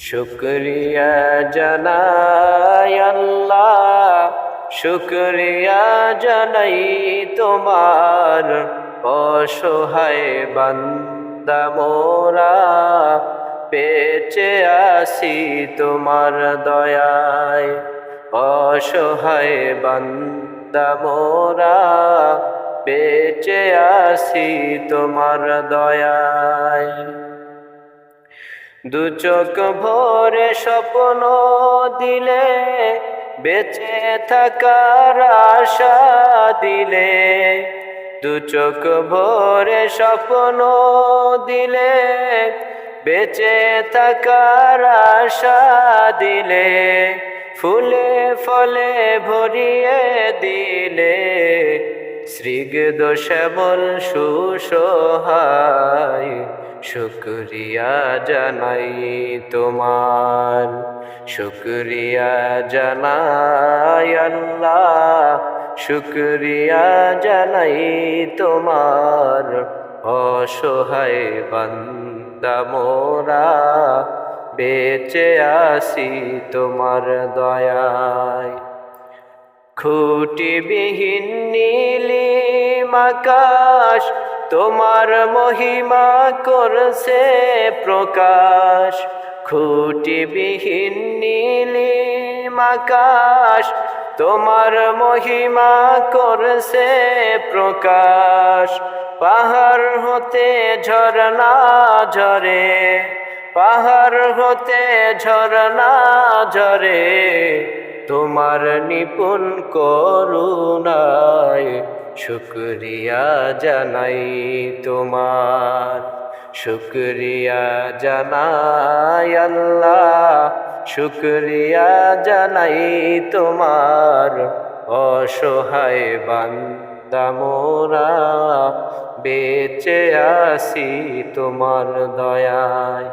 শুকরিয়া জানাই আল্লাহ, শুকরিয়া জানাই তোমার। অসহায় বান্দা মোরা বেঁচে আছি তোমার দয়ায়। অসহায় বান্দা মোরা বেঁচে আছি তোমার দয়ায়। দু চোখ ভরে স্বপ্ন দিলে, বেঁচে থাকার আশা দিলে। দু চোখ ভরে স্বপ্ন দিলে, বেঁচে থাকার আশা দিলে। ফুলে ফলে ভরিয়ে দিলে, স্নিগ্ধ শ্যামল সুসহায়। শুকরিয়া জানাই তোমার, শুকরিয়া জানাই আল্লাহ, শুকরিয়া জানাই তোমার। অসহায় বান্দা মোরা বেঁচে আছি তোমার দয়ায়। খুঁটিবিহীন নীলিম আকাশ তোমার মহিমা করছে প্রকাশ। খুঁটিবিহীন নীলিম আকাশ তোমার মহিমা করছে প্রকাশ। পাহাড় হতে ঝরনা ঝরে, পাহাড় হতে ঝরনা ঝরে। তোমার নিপুণ করুণায় শুকরিয়া জানাই তোমার, শুকরিয়া জানাই আল্লাহ, শুকরিয়া জানাই তোমার। অসহায় বান্দা মোরা বেঁচে আছি তোমার দয়ায়।